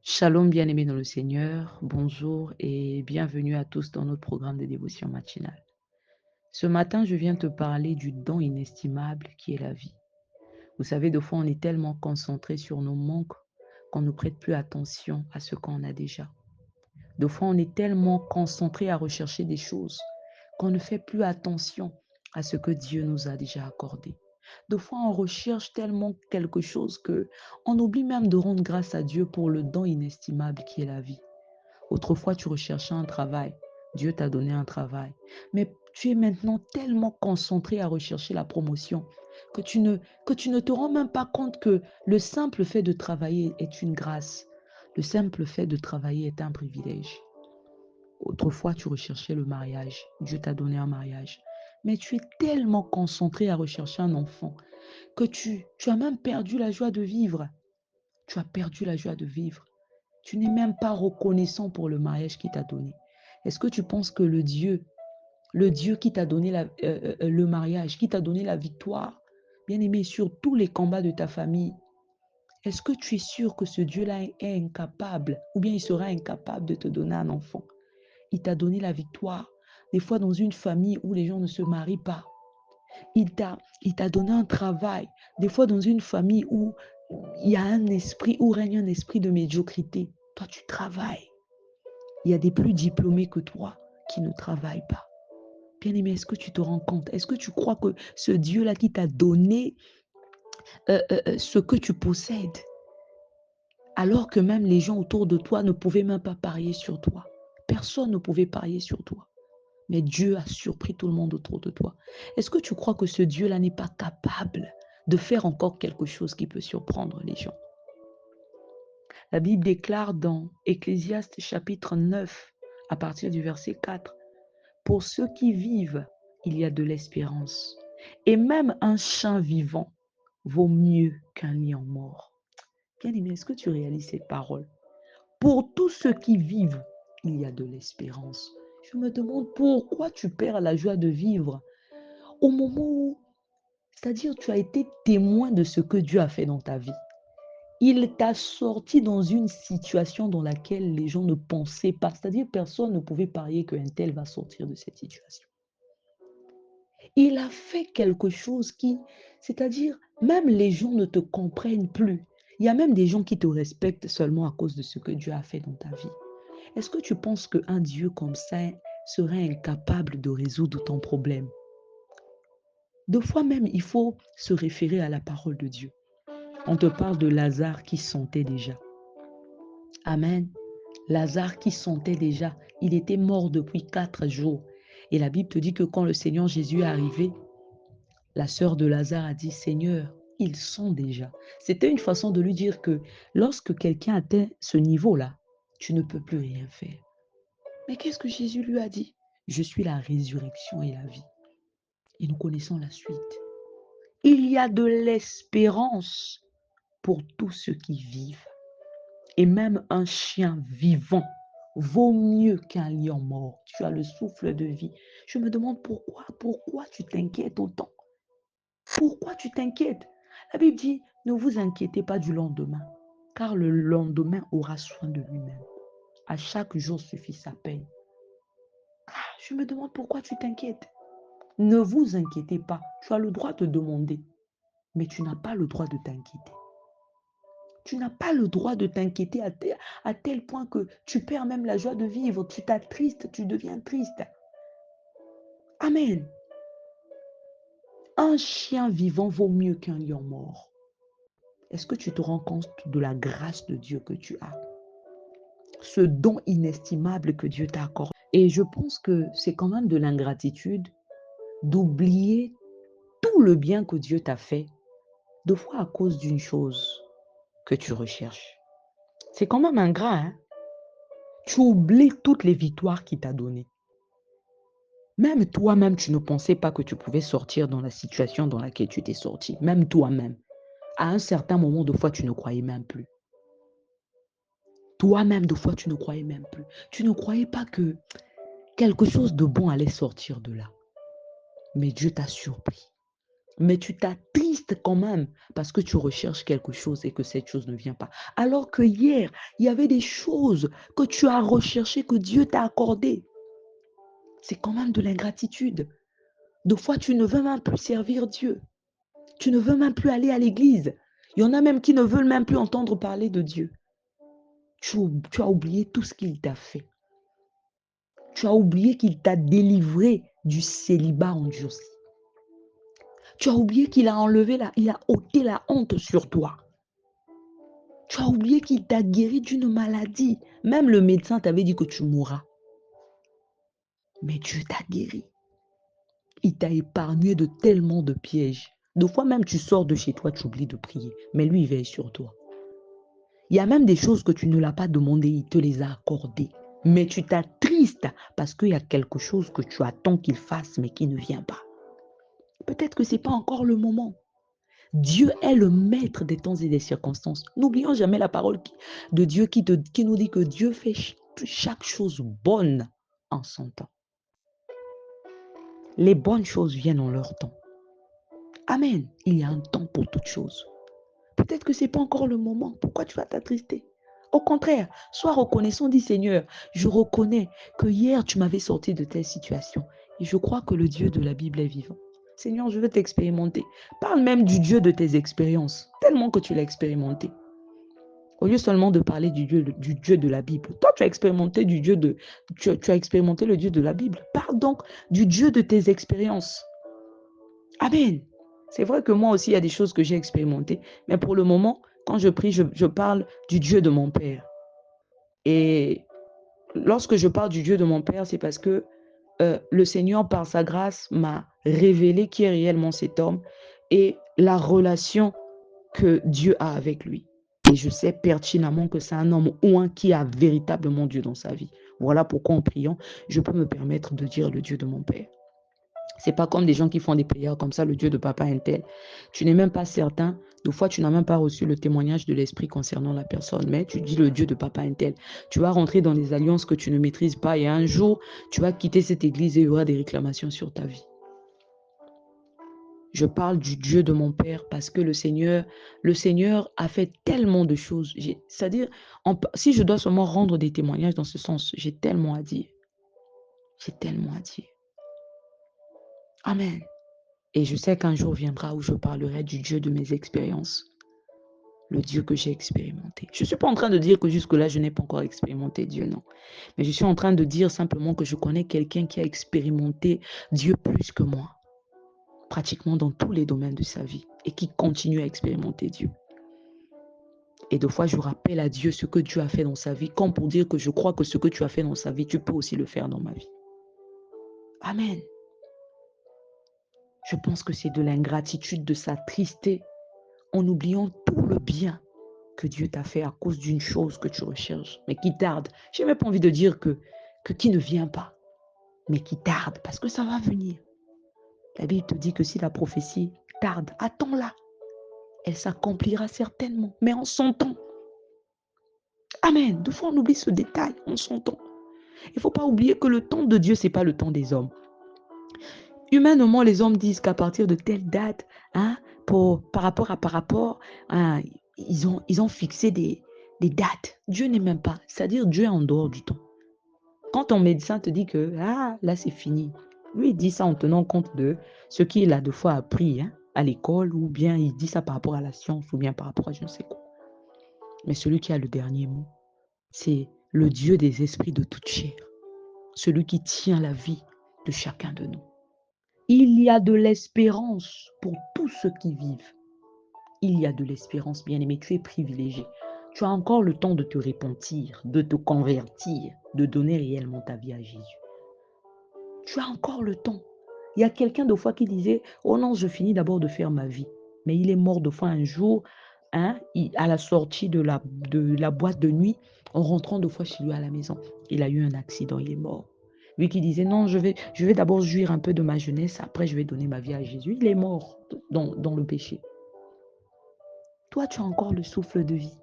Shalom bien-aimés dans le Seigneur, bonjour et bienvenue à tous dans notre programme de dévotion matinale. Ce matin, je viens te parler du don inestimable qui est la vie. Vous savez, des fois, on est tellement concentré sur nos manques qu'on ne prête plus attention à ce qu'on a déjà. Des fois, on est tellement concentré à rechercher des choses qu'on ne fait plus attention à ce que Dieu nous a déjà accordé. Des fois, on recherche tellement quelque chose que on oublie même de rendre grâce à Dieu pour le don inestimable qui est la vie. Autrefois, tu recherchais un travail. Dieu t'a donné un travail. Mais tu es maintenant tellement concentré à rechercher la promotion que tu ne te rends même pas compte que le simple fait de travailler est une grâce. Le simple fait de travailler est un privilège. Autrefois, tu recherchais le mariage. Dieu t'a donné un mariage. Mais tu es tellement concentré à rechercher un enfant que tu as même perdu la joie de vivre. Tu as perdu la joie de vivre. Tu n'es même pas reconnaissant pour le mariage qu'il t'a donné. Est-ce que tu penses que le Dieu qui t'a donné le mariage, qui t'a donné la victoire, bien aimé, sur tous les combats de ta famille, est-ce que tu es sûr que ce Dieu-là est incapable ou bien il sera incapable de te donner un enfant? Il t'a donné la victoire. Des fois, dans une famille où les gens ne se marient pas, il t'a donné un travail. Des fois, dans une famille où il y a un esprit, où règne un esprit de médiocrité. Toi, tu travailles. Il y a des plus diplômés que toi qui ne travaillent pas. Bien-aimé, est-ce que tu te rends compte? Est-ce que tu crois que ce Dieu-là qui t'a donné ce que tu possèdes, alors que même les gens autour de toi ne pouvaient même pas parier sur toi. Personne ne pouvait parier sur toi. Mais Dieu a surpris tout le monde autour de toi. Est-ce que tu crois que ce Dieu-là n'est pas capable de faire encore quelque chose qui peut surprendre les gens? La Bible déclare dans Ecclésiaste chapitre 9, à partir du verset 4, pour ceux qui vivent, il y a de l'espérance. Et même un chien vivant vaut mieux qu'un lion mort. Bien-aimé, est-ce que tu réalises cette parole? Pour tous ceux qui vivent, il y a de l'espérance. Je me demande pourquoi tu perds la joie de vivre au moment où, c'est-à-dire tu as été témoin de ce que Dieu a fait dans ta vie. Il t'a sorti dans une situation dans laquelle les gens ne pensaient pas, c'est-à-dire personne ne pouvait parier qu'un tel va sortir de cette situation. Il a fait quelque chose qui, c'est-à-dire, même les gens ne te comprennent plus. Il y a même des gens qui te respectent seulement à cause de ce que Dieu a fait dans ta vie. Est-ce que tu penses qu'un Dieu comme ça serait incapable de résoudre ton problème? Deux fois même, il faut se référer à la parole de Dieu. On te parle de Lazare qui sentait déjà. Amen. Lazare qui sentait déjà. Il était mort depuis 4 jours. Et la Bible te dit que quand le Seigneur Jésus est arrivé, la sœur de Lazare a dit, Seigneur, ils sont déjà. C'était une façon de lui dire que lorsque quelqu'un atteint ce niveau-là, tu ne peux plus rien faire. Mais qu'est-ce que Jésus lui a dit? Je suis la résurrection et la vie. Et nous connaissons la suite. Il y a de l'espérance pour tous ceux qui vivent. Et même un chien vivant vaut mieux qu'un lion mort. Tu as le souffle de vie. Je me demande pourquoi tu t'inquiètes autant? Pourquoi tu t'inquiètes? La Bible dit, ne vous inquiétez pas du lendemain, car le lendemain aura soin de lui-même. À chaque jour suffit sa peine. Je me demande pourquoi tu t'inquiètes. Ne vous inquiétez pas. Tu as le droit de demander, mais tu n'as pas le droit de t'inquiéter. Tu n'as pas le droit de t'inquiéter à tel point que tu perds même la joie de vivre. Tu t'attristes, tu deviens triste. Amen. Un chien vivant vaut mieux qu'un lion mort. Est-ce que tu te rends compte de la grâce de Dieu que tu as? Ce don inestimable que Dieu t'a accordé. Et je pense que c'est quand même de l'ingratitude d'oublier tout le bien que Dieu t'a fait, deux fois à cause d'une chose que tu recherches. C'est quand même ingrat, hein? Tu oublies toutes les victoires qu'il t'a données. Même toi-même, tu ne pensais pas que tu pouvais sortir dans la situation dans laquelle tu t'es sorti. Même toi-même. À un certain moment, de fois, tu ne croyais même plus. Toi-même, de fois, tu ne croyais même plus. Tu ne croyais pas que quelque chose de bon allait sortir de là. Mais Dieu t'a surpris. Mais tu t'attristes quand même parce que tu recherches quelque chose et que cette chose ne vient pas. Alors que hier, il y avait des choses que tu as recherchées, que Dieu t'a accordées. C'est quand même de l'ingratitude. Des fois, tu ne veux même plus servir Dieu. Tu ne veux même plus aller à l'église. Il y en a même qui ne veulent même plus entendre parler de Dieu. Tu as oublié tout ce qu'il t'a fait. Tu as oublié qu'il t'a délivré du célibat endurci. Tu as oublié qu'il a il a ôté la honte sur toi. Tu as oublié qu'il t'a guéri d'une maladie. Même le médecin t'avait dit que tu mourras. Mais Dieu t'a guéri. Il t'a épargné de tellement de pièges. Des fois même, tu sors de chez toi, tu oublies de prier. Mais lui, il veille sur toi. Il y a même des choses que tu ne l'as pas demandé, il te les a accordées. Mais tu t'attristes parce qu'il y a quelque chose que tu attends qu'il fasse, mais qui ne vient pas. Peut-être que ce n'est pas encore le moment. Dieu est le maître des temps et des circonstances. N'oublions jamais la parole de Dieu qui nous dit que Dieu fait chaque chose bonne en son temps. Les bonnes choses viennent en leur temps. Amen. Il y a un temps pour toutes choses. Peut-être que ce n'est pas encore le moment. Pourquoi tu vas t'attrister? Au contraire, sois reconnaissant, dis Seigneur, je reconnais que hier tu m'avais sorti de telle situation et je crois que le Dieu de la Bible est vivant. Seigneur, je veux t'expérimenter. Parle même du Dieu de tes expériences, tellement que tu l'as expérimenté. Au lieu seulement de parler du Dieu de la Bible. Toi, tu as expérimenté tu as expérimenté le Dieu de la Bible. Parle donc du Dieu de tes expériences. Amen. C'est vrai que moi aussi, il y a des choses que j'ai expérimentées. Mais pour le moment, quand je prie, je parle du Dieu de mon Père. Et lorsque je parle du Dieu de mon Père, c'est parce que le Seigneur, par sa grâce, m'a révélé qui est réellement cet homme et la relation que Dieu a avec lui. Et je sais pertinemment que c'est un homme ou un qui a véritablement Dieu dans sa vie. Voilà pourquoi en priant, je peux me permettre de dire le Dieu de mon Père. C'est pas comme des gens qui font des prières comme ça, le Dieu de papa Intel. Tu n'es même pas certain. Des fois, tu n'as même pas reçu le témoignage de l'esprit concernant la personne, mais tu dis le Dieu de papa Intel. Tu vas rentrer dans des alliances que tu ne maîtrises pas et un jour, tu vas quitter cette église et il y aura des réclamations sur ta vie. Je parle du Dieu de mon Père parce que le Seigneur a fait tellement de choses. C'est-à-dire, si je dois seulement rendre des témoignages dans ce sens, j'ai tellement à dire. J'ai tellement à dire. Amen. Et je sais qu'un jour viendra où je parlerai du Dieu de mes expériences. Le Dieu que j'ai expérimenté. Je ne suis pas en train de dire que jusque-là, je n'ai pas encore expérimenté Dieu, non. Mais je suis en train de dire simplement que je connais quelqu'un qui a expérimenté Dieu plus que moi. Pratiquement dans tous les domaines de sa vie. Et qui continue à expérimenter Dieu. Et des fois, je rappelle à Dieu ce que Dieu a fait dans sa vie, comme pour dire que je crois que ce que tu as fait dans sa vie, tu peux aussi le faire dans ma vie. Amen. Je pense que c'est de l'ingratitude, de s'attrister, en oubliant tout le bien que Dieu t'a fait à cause d'une chose que tu recherches, mais qui tarde. Je n'ai même pas envie de dire que qui ne vient pas, mais qui tarde, parce que ça va venir. La Bible te dit que si la prophétie tarde, attends-la. Elle s'accomplira certainement, mais en son temps. Amen. Des fois, on oublie ce détail, en son temps. Il ne faut pas oublier que le temps de Dieu, ce n'est pas le temps des hommes. Humainement, les hommes disent qu'à partir de telle date, par rapport, ils ont fixé des dates. Dieu n'est même pas. C'est-à-dire, Dieu est en dehors du temps. Quand ton médecin te dit que là, c'est fini, lui, il dit ça en tenant compte de ce qu'il a deux fois appris à l'école, ou bien il dit ça par rapport à la science, ou bien par rapport à je ne sais quoi. Mais celui qui a le dernier mot, c'est le Dieu des esprits de toute chair, celui qui tient la vie de chacun de nous. Il y a de l'espérance pour tous ceux qui vivent. Il y a de l'espérance, bien-aimé. Tu es privilégié. Tu as encore le temps de te repentir, de te convertir, de donner réellement ta vie à Jésus. Tu as encore le temps. Il y a quelqu'un de fois qui disait, oh non, je finis d'abord de faire ma vie. Mais il est mort de fois un jour, à la sortie de la boîte de nuit, en rentrant de fois chez lui à la maison. Il a eu un accident, il est mort. Lui qui disait, non, je vais d'abord jouir un peu de ma jeunesse, après je vais donner ma vie à Jésus. Il est mort dans le péché. Toi, tu as encore le souffle de vie.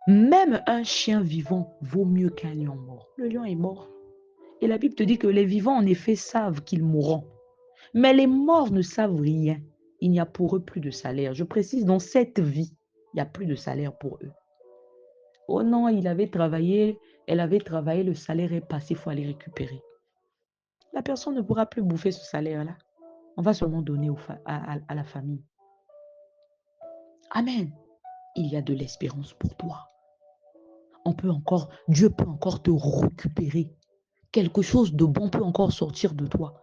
Même un chien vivant vaut mieux qu'un lion mort. Le lion est mort. Et la Bible te dit que les vivants, en effet, savent qu'ils mourront. Mais les morts ne savent rien. Il n'y a pour eux plus de salaire. Je précise, dans cette vie, il n'y a plus de salaire pour eux. Oh non, il avait travaillé, elle avait travaillé, le salaire est passé, il faut aller récupérer. La personne ne pourra plus bouffer ce salaire-là. On va seulement donner à la famille. Amen. Il y a de l'espérance pour toi. Dieu peut encore te récupérer. Quelque chose de bon peut encore sortir de toi.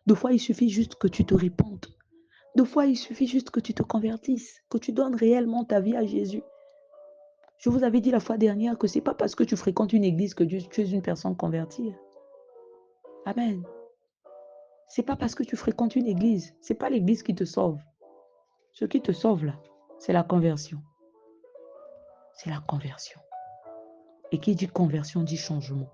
Des fois, il suffit juste que tu te répandes. Des fois, il suffit juste que tu te convertisses, que tu donnes réellement ta vie à Jésus. Je vous avais dit la fois dernière que ce n'est pas parce que tu fréquentes une église que tu es une personne convertie. Amen. Ce n'est pas parce que tu fréquentes une église. Ce n'est pas l'église qui te sauve. Ce qui te sauve là, c'est la conversion. C'est la conversion. Et qui dit conversion dit changement.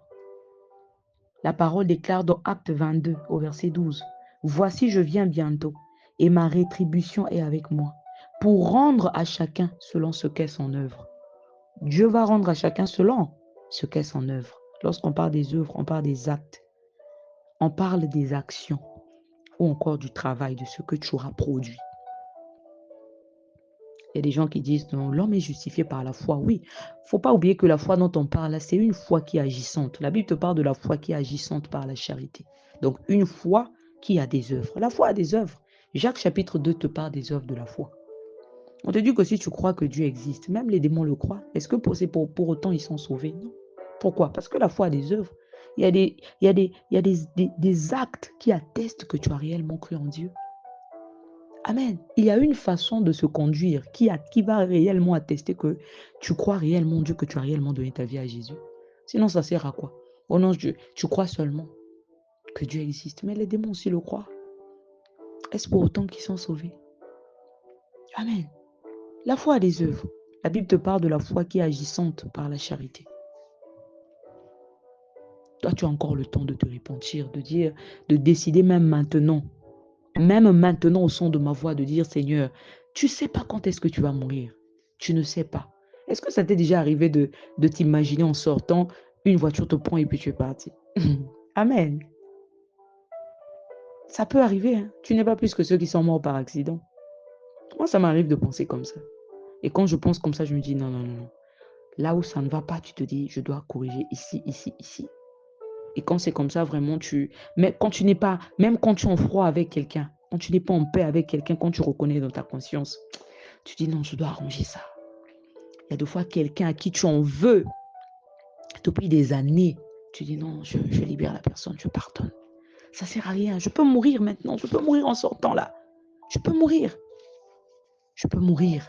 La parole déclare dans Acte 22 au verset 12. Voici, je viens bientôt et ma rétribution est avec moi pour rendre à chacun selon ce qu'est son œuvre. Dieu va rendre à chacun selon ce qu'est son œuvre. Lorsqu'on parle des œuvres, on parle des actes. On parle des actions ou encore du travail, de ce que tu auras produit. Il y a des gens qui disent non, l'homme est justifié par la foi. Oui, il ne faut pas oublier que la foi dont on parle, c'est une foi qui est agissante. La Bible te parle de la foi qui est agissante par la charité. Donc, une foi qui a des œuvres. La foi a des œuvres. Jacques chapitre 2 te parle des œuvres de la foi. On te dit que si tu crois que Dieu existe, même les démons le croient. Est-ce que pour autant ils sont sauvés? Non. Pourquoi? Parce que la foi a des œuvres. Il y a des actes qui attestent que tu as réellement cru en Dieu. Amen. Il y a une façon de se conduire qui va réellement attester que tu crois réellement en Dieu, que tu as réellement donné ta vie à Jésus. Sinon, ça sert à quoi? Oh non, tu crois seulement que Dieu existe. Mais les démons aussi le croient. Est-ce pour autant qu'ils sont sauvés? Amen. La foi a des œuvres. La Bible te parle de la foi qui est agissante par la charité. Toi, tu as encore le temps de te repentir, de décider même maintenant au son de ma voix, de dire, Seigneur, tu ne sais pas quand est-ce que tu vas mourir. Tu ne sais pas. Est-ce que ça t'est déjà arrivé de t'imaginer en sortant, une voiture te prend et puis tu es parti? Amen. Ça peut arriver. Hein? Tu n'es pas plus que ceux qui sont morts par accident. Moi, ça m'arrive de penser comme ça. Et quand je pense comme ça, je me dis, non, non, non, non. Là où ça ne va pas, tu te dis, je dois corriger ici, ici, ici. Et quand c'est comme ça, vraiment, mais quand tu n'es pas, même quand tu es en froid avec quelqu'un, quand tu n'es pas en paix avec quelqu'un, quand tu reconnais dans ta conscience, tu dis non, je dois arranger ça. Il y a des fois quelqu'un à qui tu en veux depuis des années. Tu dis non, je libère la personne, je pardonne. Ça ne sert à rien. Je peux mourir maintenant. Je peux mourir en sortant là. Je peux mourir. Je peux mourir.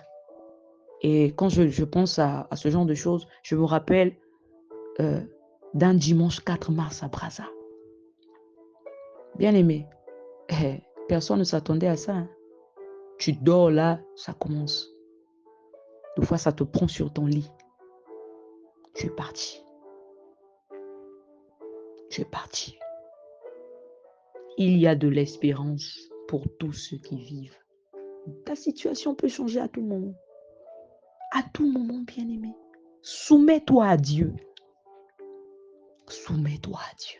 Et quand je pense à ce genre de choses, je me rappelle d'un dimanche 4 mars à Brazza. Bien aimé, personne ne s'attendait à ça. Hein. Tu dors là, ça commence. Des fois, ça te prend sur ton lit. Tu es parti. Tu es parti. Il y a de l'espérance pour tous ceux qui vivent. Ta situation peut changer à tout moment. À tout moment, bien-aimé. Soumets-toi à Dieu. Soumets-toi à Dieu.